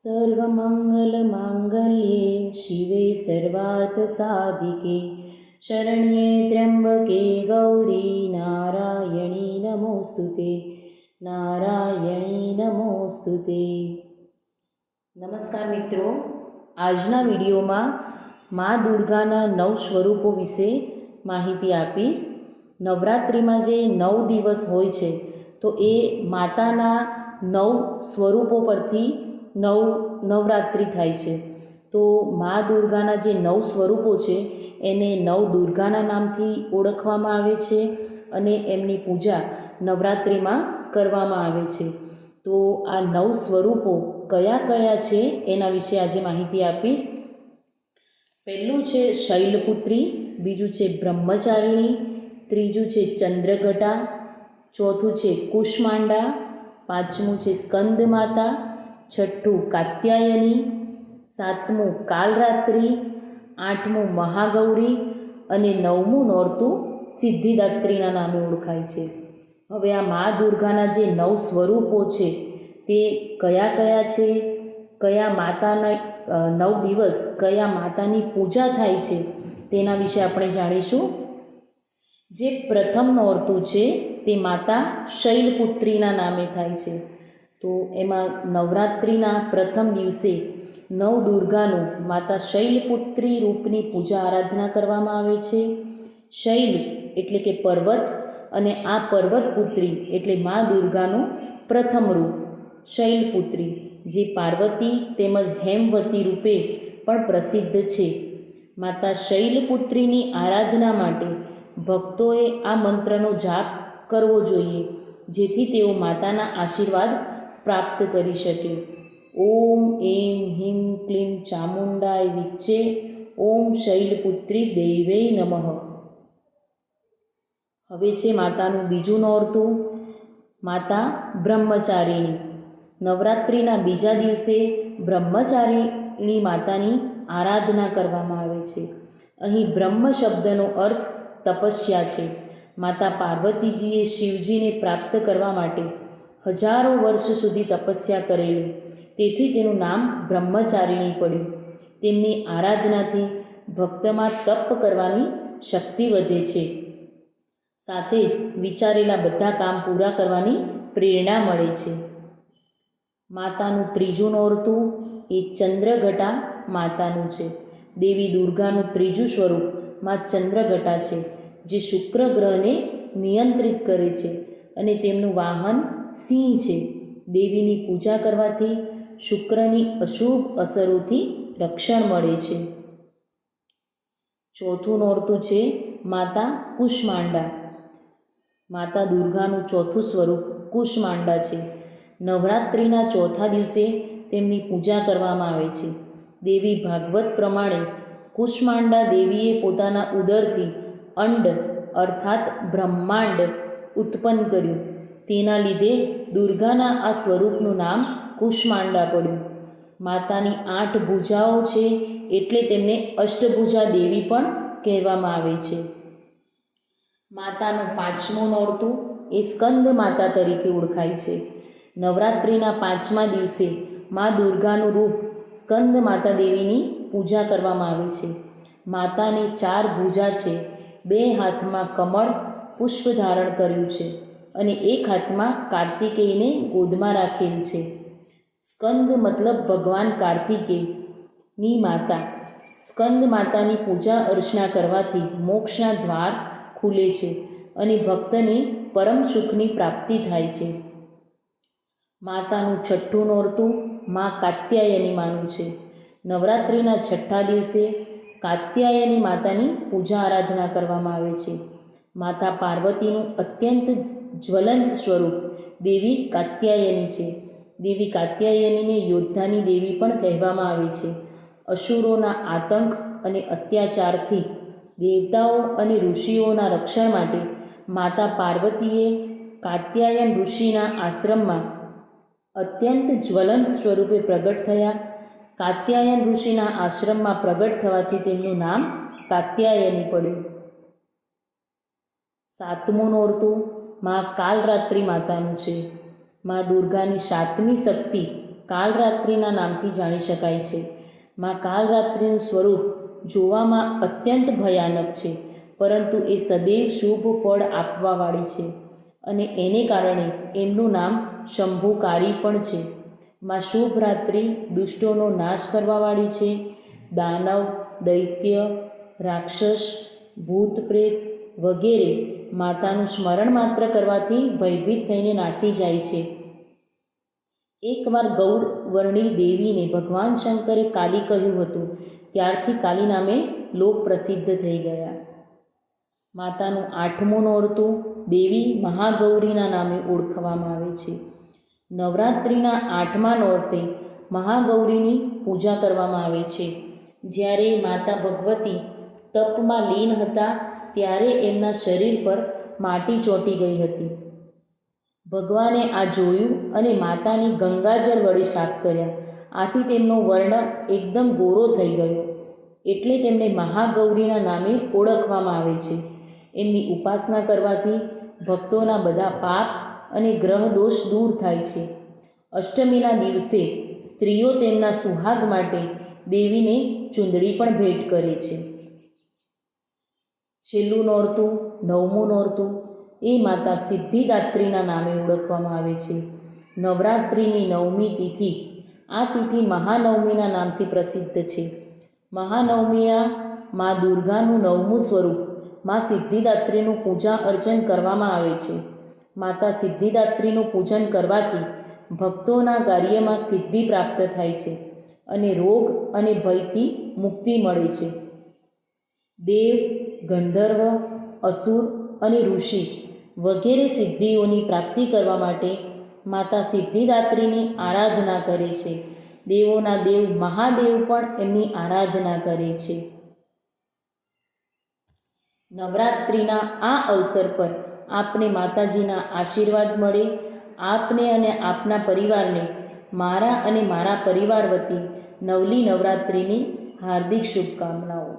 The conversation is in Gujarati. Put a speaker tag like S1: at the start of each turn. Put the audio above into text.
S1: सर्वमङ्गलमाङ्गल्ये शिवे सर्वार्थसाधिके शरण्ये त्र्यम्बके गौरी नारायणी नमोस्तुते नारायणी नमोस्तुते। नमस्कार मित्रों, આજના વિડીયોમાં મા દુર્ગાના 9 સ્વરૂપો વિશે માહિતી આપીશ। નવરાત્રિમાં જે 9 દિવસ હોય છે તો એ માતાના 9 સ્વરૂપો પરથી નવરાત્રિ થાય છે। તો મા દુર્ગાના જે 9 સ્વરૂપો છે એને નવદુર્ગાના નામથી ઓળખવામાં આવે છે અને એમની પૂજા નવરાત્રિમાં કરવામાં આવે છે। તો આ 9 સ્વરૂપો કયા કયા છે એના વિશે આજે માહિતી આપીશ। પહેલું છે શૈલપુત્રી, બીજું છે બ્રહ્મચારિણી, ત્રીજું છે ચંદ્રઘટા, ચોથું છે કુષ્માંડા, પાંચમું છે સ્કંદ માતા, છઠ્ઠું કાત્યાયની, સાતમું કાલરાત્રિ, આઠમું મહાગૌરી અને નવમું નોરતું સિદ્ધિદાત્રીના નામે ઓળખાય છે। હવે આ મા દુર્ગાના જે 9 સ્વરૂપો છે તે કયા કયા છે, કયા માતાના 9 દિવસ કયા માતાની પૂજા થાય છે તેના વિશે આપણે જાણીશું। જે પ્રથમ નોરતું છે તે માતા શૈલપુત્રીના નામે થાય છે। તો એમાં નવરાત્રિના પ્રથમ દિવસે નવદુર્ગાનું માતા શૈલપુત્રી રૂપની પૂજા આરાધના કરવામાં આવે છે। શૈલ એટલે કે પર્વત અને આ પર્વતપુત્રી એટલે મા દુર્ગાનું પ્રથમ રૂપ શૈલપુત્રી, જે પાર્વતી તેમજ હેમવતી રૂપે પણ પ્રસિદ્ધ છે। માતા શૈલપુત્રીની આરાધના માટે ભક્તોએ આ મંત્રનો જાપ કરવો જોઈએ, જેથી તેઓ માતાના આશીર્વાદ પ્રાપ્ત કરી શકે। ઓમ એમ હિમ ક્લીમ ચામુંડાય વિચ્ચે ઓમ શૈલપુત્રી દેવે નમઃ। હવે છે માતાનું બીજું નોરતું, માતા બ્રહ્મચારિણી। નવરાત્રિના બીજા દિવસે બ્રહ્મચારિણી માતાની આરાધના કરવામાં આવે છે। અહીં બ્રહ્મ શબ્દનો અર્થ તપસ્યા છે। માતા પાર્વતીજીએ શિવજીને પ્રાપ્ત કરવા માટે હજારો વર્ષ સુધી તપસ્યા કરેલી, તેથી તેનું નામ બ્રહ્મચારિણી પડ્યું। તેમની આરાધનાથી ભક્તમાં તપ કરવાની શક્તિ વધે છે, સાથે જ વિચારેલા બધા કામ પૂરા કરવાની પ્રેરણા મળે છે। માતાનું ત્રીજું નોરતું એ ચંદ્રઘટા માતાનું છે। દેવી દુર્ગાનું ત્રીજું સ્વરૂપ માં ચંદ્રઘટા છે, જે શુક્ર ગ્રહને નિયંત્રિત કરે છે અને તેમનું વાહન સિંહ છે। દેવીની પૂજા કરવાથી શુક્રની અશુભ અસરોથી રક્ષણ મળે છે। ચોથું નોરતું છે માતા કુષ્માંડા। માતા દુર્ગાનું ચોથું સ્વરૂપ કુષ્માંડા છે। નવરાત્રિના ચોથા દિવસે તેમની પૂજા કરવામાં આવે છે। દેવી ભાગવત પ્રમાણે કુષ્માંડા દેવીએ પોતાના ઉદરથી અંડ અર્થાત બ્રહ્માંડ ઉત્પન્ન કર્યું, તેના લીધે દુર્ગાના આ સ્વરૂપનું નામ કુષ્માંડા પડ્યું। માતાની 8 ભુજાઓ છે એટલે તેમને અષ્ટભુજા દેવી પણ કહેવામાં આવે છે। માતાનું પાંચમું નોરતું એ સ્કંદ માતા તરીકે ઓળખાય છે। નવરાત્રિના 5મા દિવસે મા દુર્ગાનું રૂપ સ્કંદ માતા દેવીની પૂજા કરવામાં આવે છે। માતાને 4 ભુજા છે, 2 હાથમાં કમળ પુષ્પ ધારણ કર્યું છે અને 1 હાથમાં કાર્તિકેયને ગોદમાં રાખેલ છે। સ્કંદ મતલબ ભગવાન કાર્તિકેયની માતા। સ્કંદ માતાની પૂજા અર્ચના કરવાથી મોક્ષના દ્વાર ખુલે છે અને ભક્તને પરમ સુખની પ્રાપ્તિ થાય છે। માતાનું છઠ્ઠું નોરતું મા કાત્યાયની માનું છે। નવરાત્રિના છઠ્ઠા દિવસે કાત્યાયની માતાની પૂજા આરાધના કરવામાં આવે છે। માતા પાર્વતીનું અત્યંત જ્વલંત સ્વરૂપ દેવી કાત્યાયની છે। દેવી કાત્યાયનીને યોદ્ધાની દેવી પણ કહેવામાં આવે છે। અસુરોના આતંક અને અત્યાચારથી દેવતાઓ અને ઋષિઓના રક્ષણ માટે માતા પાર્વતીએ કાત્યાયન ઋષિના આશ્રમમાં અત્યંત જ્વલંત સ્વરૂપે પ્રગટ થયા। કાત્યાયન ઋષિના આશ્રમમાં પ્રગટ થવાથી તેમનું નામ કાત્યાયની પડ્યું। સાતમું નોરતું મા કાલરાત્રિ માતાનું છે। મા દુર્ગાની 7મી શક્તિ કાલરાત્રિના નામથી જાણી શકાય છે. માં કાલરાત્રિનું સ્વરૂપ જોવામાં અત્યંત ભયાનક છે, પરંતુ એ સદૈવ શુભ ફળ આપવાવાળી છે અને એને કારણે એમનું નામ શંભુકારી પણ છે. માં શુભ રાત્રિ દુષ્ટોનો નાશ કરવાવાળી છે. દાનવ, દૈત્ય, રાક્ષસ, ભૂત પ્રેત વગેરે માતાનું સ્મરણ માત્ર કરવાથી ભયભીત થઈને નાસી જાય છે. એકવાર ગૌરવર્ણી દેવીને ભગવાન શંકરે કાલી કહ્યું હતું. ત્યારથી કાલી નામે લોક પ્રસિદ્ધ થઈ ગયા. માતાનું 8મું નોરતું દેવી મહાગૌરીના નામે ઓળખવામાં આવે છે. નવરાત્રિના 8મા નોરતે મહાગૌરીની પૂજા કરવામાં આવે છે. જ્યારે માતા ભગવતી તપમાં લીન હતા ત્યારે એમના શરીર પર માટી ચોંટી ગઈ હતી. ભગવાને આ જોયું અને માતાની ગંગાજળ વડે સાફ કર્યા. આથી તેમનો વર્ણ એકદમ ગોરો થઈ ગયો, એટલે તેમને મહાગૌરીના નામે ઓળખવામાં આવે છે. એમની ઉપાસના કરવાથી ભક્તોના બધા પાપ અને ગ્રહ દોષ દૂર થાય છે. અષ્ટમીના દિવસે સ્ત્રીઓ તેમના સુહાગ માટે દેવીને ચૂંદડી પણ ભેટ કરે છે. છેલ્લું નોરતું 9મું નોરતું એ માતા સિદ્ધિદાત્રીના નામે ઓળખવામાં આવે છે. નવરાત્રિની 9મી તિથિ આ તિથિ મહાનવમીના નામથી પ્રસિદ્ધ છે. મહાનવમીના મા દુર્ગાનું 9મું સ્વરૂપ મા સિદ્ધિદાત્રીનું પૂજા અર્ચન કરવામાં આવે છે. માતા સિદ્ધિદાત્રીનું પૂજન કરવાથી ભક્તોના કાર્યમાં સિદ્ધિ પ્રાપ્ત થાય છે અને રોગ અને ભયથી મુક્તિ મળે છે. દેવ, ગંધર્વ, અસુર અને ઋષિ વગેરે સિદ્ધિઓની પ્રાપ્તિ કરવા માટે માતા સિદ્ધિદાત્રીની આરાધના કરે છે. દેવોના દેવ મહાદેવ પણ એમની આરાધના કરે છે. નવરાત્રિના આ અવસર પર આપને માતાજીના આશીર્વાદ મળે. આપને અને આપના પરિવારને મારા અને મારા પરિવાર વતી નવલી નવરાત્રિની હાર્દિક શુભકામનાઓ.